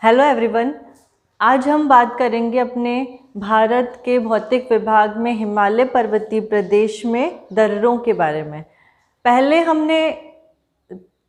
Hello everyone. आज हम बात करेंगे अपने भारत के भौतिक विभाग में हिमालय पर्वतीय प्रदेश में दर्रों के बारे में। पहले हमने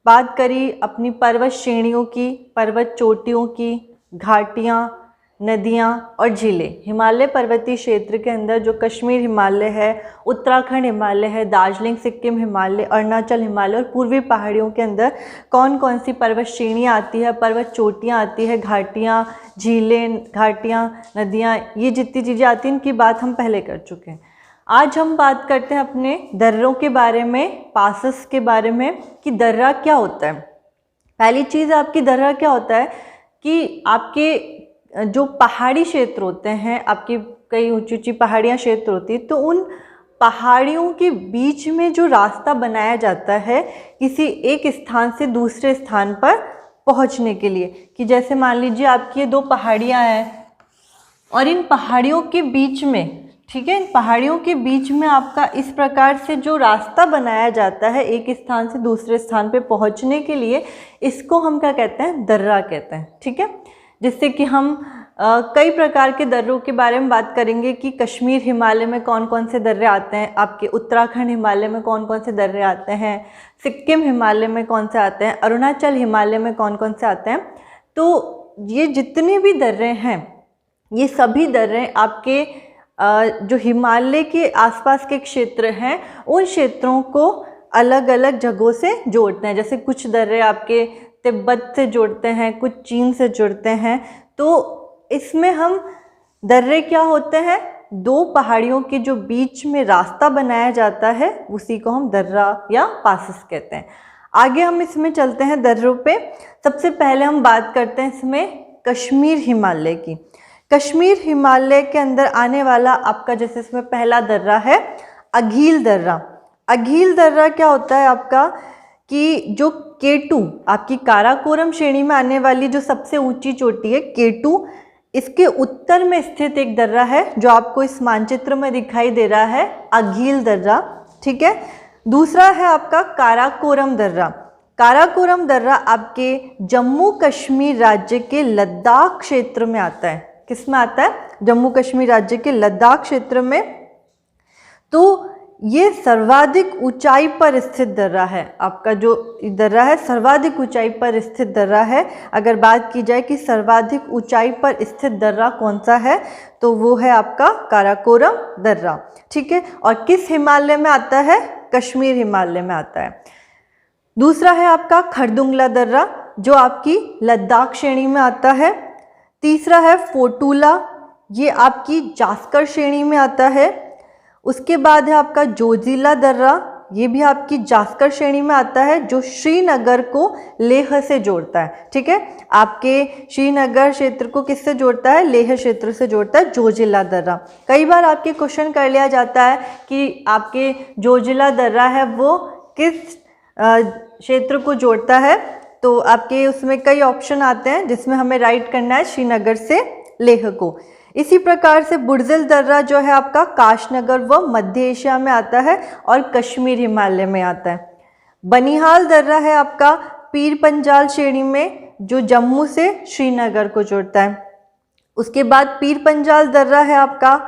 बात करी अपनी पर्वत श्रेणियों की, पर्वत चोटियों की, घाटियाँ, नदियाँ और झीलें। हिमालय पर्वतीय क्षेत्र के अंदर जो कश्मीर हिमालय है, उत्तराखंड हिमालय है, दार्जिलिंग सिक्किम हिमालय, अरुणाचल हिमालय और पूर्वी पहाड़ियों के अंदर कौन कौन सी पर्वत श्रेणियाँ आती है, पर्वत चोटियाँ आती है, घाटियाँ, झीलें, घाटियाँ, नदियाँ, ये जितनी चीज़ें आती हैं इनकी बात हम पहले कर चुके हैं। आज हम बात करते हैं अपने दर्रों के बारे में, पासेस के बारे में कि दर्रा क्या होता है। पहली चीज़ आपकी दर्रा क्या होता है कि आपके जो पहाड़ी क्षेत्र होते हैं, आपकी कई ऊंची ऊंची पहाड़ियाँ क्षेत्र होती है, तो उन पहाड़ियों के बीच में जो रास्ता बनाया जाता है किसी एक स्थान से दूसरे स्थान पर पहुंचने के लिए, कि जैसे मान लीजिए आपकी ये दो पहाड़ियाँ हैं और इन पहाड़ियों के बीच में, ठीक है, इन पहाड़ियों के बीच में आपका इस प्रकार से जो रास्ता बनाया जाता है एक स्थान से दूसरे स्थान पे पहुंचने के लिए, इसको हम क्या कहते हैं, दर्रा कहते हैं। ठीक है, जिससे कि हम कई प्रकार के दर्रों के बारे में बात करेंगे कि कश्मीर हिमालय में कौन कौन से दर्रे आते हैं, आपके उत्तराखंड हिमालय में कौन कौन से दर्रे आते हैं, सिक्किम हिमालय में कौन से आते हैं, अरुणाचल हिमालय में कौन कौन से आते हैं। तो ये जितने भी दर्रे हैं, ये सभी दर्रे आपके जो हिमालय के आसपास के क्षेत्र हैं उन क्षेत्रों को अलग अलग जगहों से जोड़ते हैं। जैसे कुछ दर्रे आपके तिब्बत से जोड़ते हैं, कुछ चीन से जुड़ते हैं। तो इसमें हम दर्रे क्या होते हैं, दो पहाड़ियों के जो बीच में रास्ता बनाया जाता है उसी को हम दर्रा या पासेस कहते हैं। आगे हम इसमें चलते हैं दर्रों पे। सबसे पहले हम बात करते हैं इसमें कश्मीर हिमालय की। कश्मीर हिमालय के अंदर आने वाला आपका, जैसे इसमें पहला दर्रा है अघील दर्रा। अघील दर्रा क्या होता है आपका कि जो K2 आपकी काराकोरम श्रेणी में आने वाली जो सबसे ऊंची चोटी है K2, इसके उत्तर में स्थित एक दर्रा है जो आपको इस मानचित्र में दिखाई दे रहा है, अघील दर्रा। ठीक है, दूसरा है आपका काराकोरम दर्रा। काराकोरम दर्रा आपके जम्मू कश्मीर राज्य के लद्दाख क्षेत्र में आता है। किस में आता है, जम्मू कश्मीर राज्य के लद्दाख क्षेत्र में। तो ये सर्वाधिक ऊंचाई पर स्थित दर्रा है। आपका जो दर्रा है सर्वाधिक ऊंचाई पर स्थित दर्रा है। अगर बात की जाए कि सर्वाधिक ऊंचाई पर स्थित दर्रा कौन सा है, तो वो है आपका काराकोरम दर्रा। ठीक है, और किस हिमालय में आता है, कश्मीर हिमालय में आता है। दूसरा है आपका खरदुंगला दर्रा जो आपकी लद्दाख श्रेणी में आता है। तीसरा है फोटूला, ये आपकी जास्कर श्रेणी में आता है। उसके बाद है आपका जोजिला दर्रा, ये भी आपकी जास्कर श्रेणी में आता है, जो श्रीनगर को लेह से जोड़ता है। ठीक है, आपके श्रीनगर क्षेत्र को किससे जोड़ता है, लेह क्षेत्र से जोड़ता है जोजिला दर्रा। कई बार आपके क्वेश्चन कर लिया जाता है कि आपके जोजिला दर्रा है वो किस क्षेत्र को जोड़ता है, तो आपके उसमें कई ऑप्शन आते हैं जिसमें हमें राइट करना है श्रीनगर से लेह को। इसी प्रकार से बुर्जिल दर्रा जो है आपका काशनगर व मध्य एशिया में आता है और कश्मीर हिमालय में आता है। बनिहाल दर्रा है आपका पीर पंजाल श्रेणी में, जो जम्मू से श्रीनगर को जोड़ता है। उसके बाद पीर पंजाल दर्रा है आपका,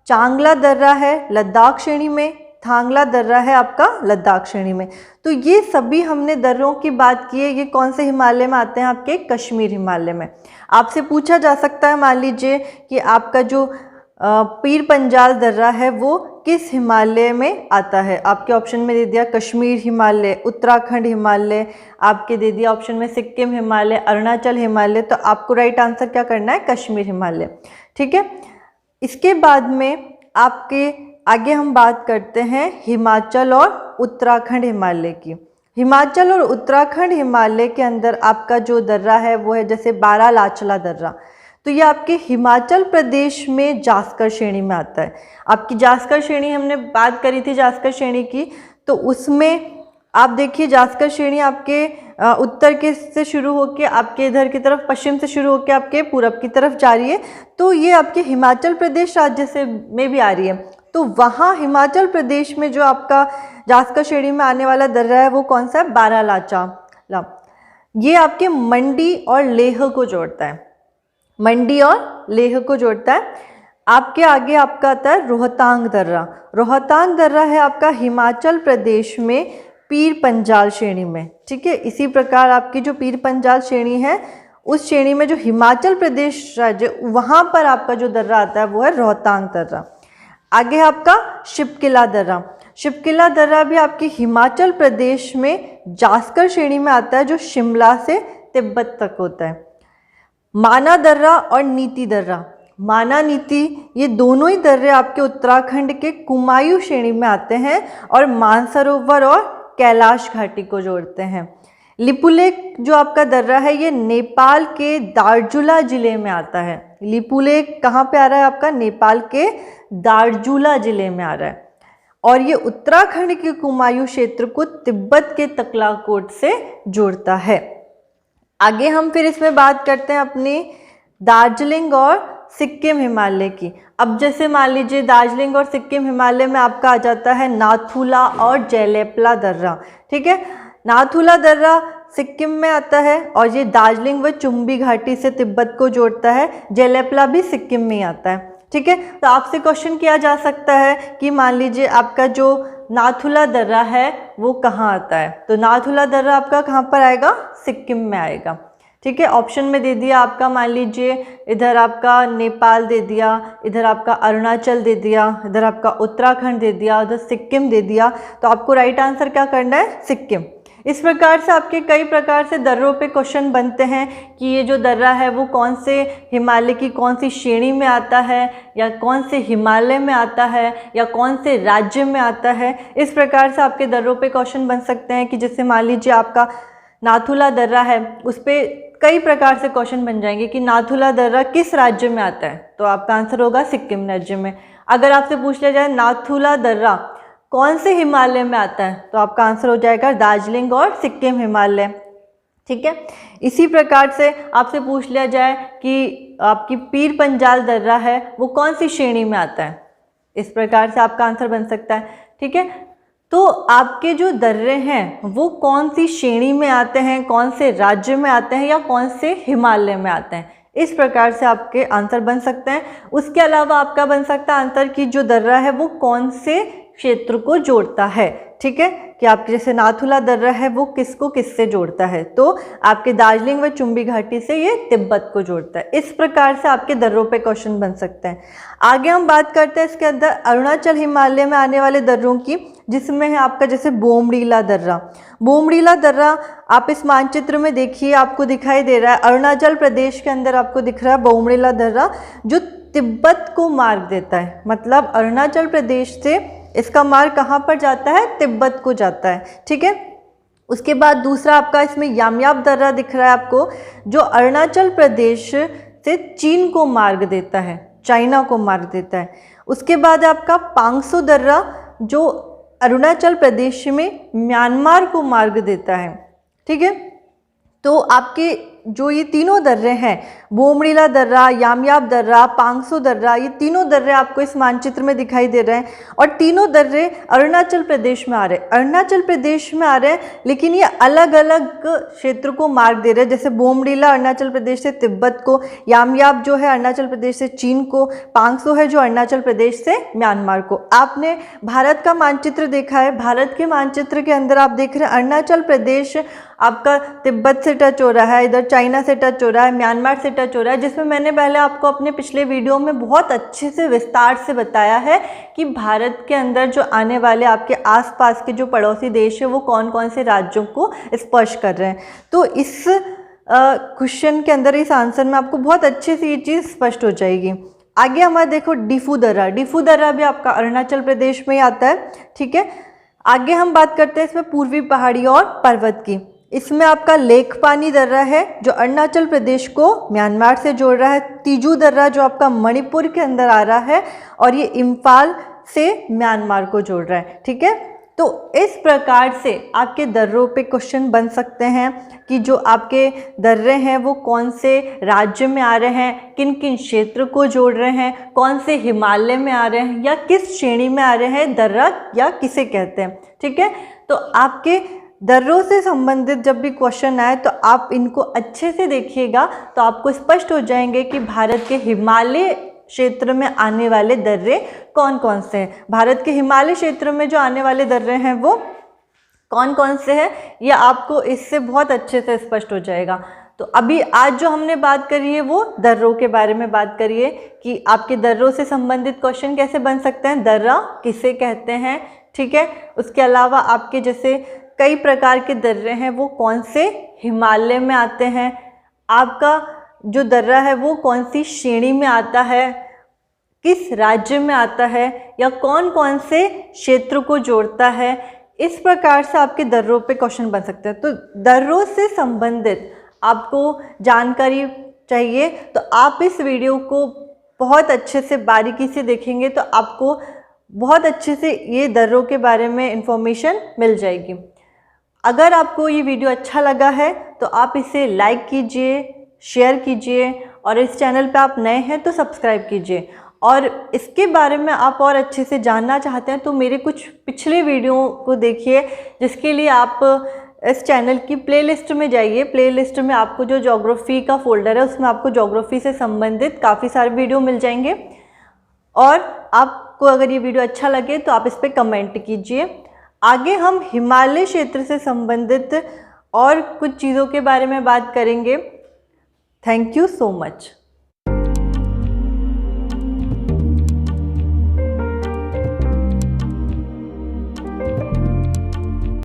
चांगला दर्रा है लद्दाख श्रेणी में, थांगला दर्रा है आपका लद्दाख श्रेणी में। तो ये सभी हमने दर्रों की बात की है, ये कौन से हिमालय में आते हैं, आपके कश्मीर हिमालय में। आपसे पूछा जा सकता है, मान लीजिए कि आपका जो पीर पंजाल दर्रा है वो किस हिमालय में आता है। आपके ऑप्शन में दे दिया कश्मीर हिमालय, उत्तराखंड हिमालय, आपके दे दिया ऑप्शन में सिक्किम हिमालय, अरुणाचल हिमालय। तो आपको राइट आंसर क्या करना है, कश्मीर हिमालय। ठीक है, इसके बाद में आपके आगे हम बात करते हैं हिमाचल और उत्तराखंड हिमालय की। हिमाचल और उत्तराखंड हिमालय के अंदर आपका जो दर्रा है वो है जैसे बारालाचला दर्रा। तो ये आपके हिमाचल प्रदेश में जास्कर श्रेणी में आता है। आपकी जास्कर श्रेणी हमने बात करी थी जास्कर श्रेणी की, तो उसमें आप देखिए जास्कर श्रेणी आपके उत्तर के से शुरू होकर आपके इधर की तरफ, पश्चिम से शुरू होकर आपके पूरब की तरफ जा रही है। तो ये आपके हिमाचल प्रदेश राज्य से में भी आ रही है। तो वहाँ हिमाचल प्रदेश में जो आपका जास्कर श्रेणी में आने वाला दर्रा है वो कौन सा है, बारालाचा। ये आपके मंडी और लेह को जोड़ता है। मंडी और लेह को जोड़ता है। आपके आगे आपका आता है रोहतांग दर्रा। रोहतांग दर्रा है आपका हिमाचल प्रदेश में पीर पंजाल श्रेणी में, ठीक है। इसी प्रकार आपकी जो पीर पंजाल श्रेणी है उस श्रेणी में जो हिमाचल प्रदेश राज्य वहाँ पर आपका जो दर्रा आता है वो है रोहतांग दर्रा। आगे आपका शिपकिला दर्रा। शिपकिला दर्रा भी आपकी हिमाचल प्रदेश में जास्कर श्रेणी में आता है जो शिमला से तिब्बत तक होता है। माना दर्रा और नीति दर्रा, माना नीति ये दोनों ही दर्रे आपके उत्तराखंड के कुमायूं श्रेणी में आते हैं और मानसरोवर और कैलाश घाटी को जोड़ते हैं। लिपुलेख जो आपका दर्रा है ये नेपाल के दार्चुला जिले में आता है। लिपुलेख कहाँ पे आ रहा है आपका? नेपाल के दार्चुला जिले में आ रहा है और ये उत्तराखंड के कुमायूं क्षेत्र को तिब्बत के तकलाकोट से जोड़ता है। आगे हम फिर इसमें बात करते हैं अपनी दार्जिलिंग और सिक्किम हिमालय की। अब जैसे मान लीजिए दार्जिलिंग और सिक्किम हिमालय में आपका आ जाता है नाथुला और जेलेपला दर्रा, ठीक है। नाथुला दर्रा सिक्किम में आता है और ये दार्जिलिंग व चुम्बी घाटी से तिब्बत को जोड़ता है। जेलेपला भी सिक्किम में ही आता है, ठीक है। तो आपसे क्वेश्चन किया जा सकता है कि मान लीजिए आपका जो नाथुला दर्रा है वो कहाँ आता है, तो नाथुला दर्रा आपका कहाँ पर आएगा? सिक्किम में आएगा, ठीक है। ऑप्शन में दे दिया आपका, मान लीजिए इधर आपका नेपाल दे दिया, इधर आपका अरुणाचल दे दिया, इधर आपका उत्तराखंड दे दिया, उधर सिक्किम दे दिया, तो आपको राइट आंसर क्या करना है? सिक्किम। इस प्रकार से आपके कई प्रकार से दर्रों पे क्वेश्चन बनते हैं कि ये जो दर्रा है वो कौन से हिमालय की कौन सी श्रेणी में आता है, या कौन से हिमालय में आता है, या कौन से राज्य में आता है। इस प्रकार से आपके दर्रों पे क्वेश्चन बन सकते हैं कि जैसे मान लीजिए आपका नाथुला दर्रा है उस पर कई प्रकार से क्वेश्चन बन जाएंगे कि नाथुला दर्रा किस राज्य में आता है, तो आपका आंसर होगा सिक्किम राज्य में। अगर आपसे पूछ लिया जाए नाथुला दर्रा कौन से हिमालय में आता है, तो आपका आंसर हो जाएगा दार्जिलिंग और सिक्किम हिमालय, ठीक है। इसी प्रकार से आपसे पूछ लिया जाए कि आपकी पीर पंजाल दर्रा है वो कौन सी श्रेणी में आता है, इस प्रकार से आपका आंसर बन सकता है, ठीक है। तो आपके जो दर्रे हैं वो कौन सी श्रेणी में आते हैं, कौन से राज्य में आते हैं, या कौन से हिमालय में आते हैं, इस प्रकार से आपके आंसर बन सकते हैं। उसके अलावा आपका बन सकता है आंसर कि जो दर्रा है वो कौन से क्षेत्र को जोड़ता है, ठीक है, कि आपके जैसे नाथुला दर्रा है वो किसको किससे जोड़ता है, तो आपके दार्जिलिंग व चुम्बी घाटी से ये तिब्बत को जोड़ता है। इस प्रकार से आपके दर्रों पे क्वेश्चन बन सकते हैं। आगे हम बात करते हैं इसके अंदर अरुणाचल हिमालय में आने वाले दर्रों की, जिसमें है आपका जैसे बोमडीला दर्रा। बोमडीला दर्रा आप इस मानचित्र में देखिए, आपको दिखाई दे रहा है अरुणाचल प्रदेश के अंदर आपको दिख रहा है बोमडीला दर्रा, जो तिब्बत को मार्ग देता है। मतलब अरुणाचल प्रदेश से इसका मार्ग कहाँ पर जाता है? तिब्बत को जाता है, ठीक है। उसके बाद दूसरा आपका इसमें यामयाब दर्रा दिख रहा है आपको, जो अरुणाचल प्रदेश से चीन को मार्ग देता है, चाइना को मार्ग देता है। उसके बाद आपका पांगसो दर्रा जो अरुणाचल प्रदेश में म्यांमार को मार्ग देता है, ठीक है। तो आपके जो ये तीनों दर्रे हैं, बोमडीला दर्रा, यामयाब दर्रा, पांगसो दर्रा, ये तीनों दर्रे आपको इस मानचित्र में दिखाई दे रहे हैं और तीनों दर्रे अरुणाचल प्रदेश में आ रहे हैं। अरुणाचल प्रदेश में आ रहे हैं लेकिन ये अलग अलग क्षेत्र को मार्ग दे रहे हैं। जैसे बोमडीला अरुणाचल प्रदेश से तिब्बत को, यामयाब जो है अरुणाचल प्रदेश से चीन को, पांगसो है जो अरुणाचल प्रदेश से म्यांमार को। आपने भारत का मानचित्र देखा है, भारत के मानचित्र के अंदर आप देख रहे हैं अरुणाचल प्रदेश आपका तिब्बत से टच हो रहा है, इधर चाइना से टच हो रहा है, म्यांमार से टच हो रहा है, जिसमें मैंने पहले आपको अपने पिछले वीडियो में बहुत अच्छे से विस्तार से बताया है कि भारत के अंदर जो आने वाले आपके आसपास के जो पड़ोसी देश है वो कौन कौन से राज्यों को स्पर्श कर रहे हैं। तो इस क्वेश्चन के अंदर, इस आंसर में आपको बहुत अच्छे से ये चीज़ स्पष्ट हो जाएगी। आगे हमारा देखो डिफू दर्रा। डिफू दर्रा भी आपका अरुणाचल प्रदेश में ही आता है, ठीक है। आगे हम बात करते हैं इसमें पूर्वी पहाड़ी और पर्वत की। इसमें आपका लेखपानी दर्रा है जो अरुणाचल प्रदेश को म्यांमार से जोड़ रहा है। तीजू दर्रा जो आपका मणिपुर के अंदर आ रहा है और ये इम्फाल से म्यांमार को जोड़ रहा है, ठीक है। तो इस प्रकार से आपके दर्रों पे क्वेश्चन बन सकते हैं कि जो आपके दर्रे हैं वो कौन से राज्य में आ रहे हैं, किन किन क्षेत्र को जोड़ रहे हैं, कौन से हिमालय में आ रहे हैं, या किस श्रेणी में आ रहे हैं दर्रा, या किसे कहते हैं, ठीक है। तो आपके दर्रों से संबंधित जब भी क्वेश्चन आए तो आप इनको अच्छे से देखिएगा, तो आपको स्पष्ट हो जाएंगे कि भारत के हिमालय क्षेत्र में आने वाले दर्रे कौन कौन से हैं। भारत के हिमालय क्षेत्र में जो आने वाले दर्रे हैं वो कौन कौन से हैं, ये आपको इससे बहुत अच्छे से स्पष्ट हो जाएगा। तो अभी आज जो हमने बात करी है वो दर्रों के बारे में बात करिए कि आपके दर्रों से संबंधित क्वेश्चन कैसे बन सकते हैं, दर्रा किसे कहते हैं, ठीक है। उसके अलावा आपके जैसे कई प्रकार के दर्रे हैं वो कौन से हिमालय में आते हैं, आपका जो दर्रा है वो कौन सी श्रेणी में आता है, किस राज्य में आता है, या कौन कौन से क्षेत्र को जोड़ता है। इस प्रकार से आपके दर्रों पे क्वेश्चन बन सकते हैं। तो दर्रों से संबंधित आपको जानकारी चाहिए तो आप इस वीडियो को बहुत अच्छे से बारीकी से देखेंगे तो आपको बहुत अच्छे से ये दर्रों के बारे में इंफॉर्मेशन मिल जाएगी। अगर आपको ये वीडियो अच्छा लगा है तो आप इसे लाइक कीजिए, शेयर कीजिए, और इस चैनल पे आप नए हैं तो सब्सक्राइब कीजिए। और इसके बारे में आप और अच्छे से जानना चाहते हैं तो मेरे कुछ पिछले वीडियो को देखिए, जिसके लिए आप इस चैनल की प्लेलिस्ट में जाइए। प्लेलिस्ट में आपको जो ज्योग्राफी का फोल्डर है उसमें आपको ज्योग्राफी से संबंधित काफ़ी सारे वीडियो मिल जाएंगे। और आपको अगर ये वीडियो अच्छा लगे तो आप इस पर कमेंट कीजिए। आगे हम हिमालय क्षेत्र से संबंधित और कुछ चीज़ों के बारे में बात करेंगे। Thank you so much.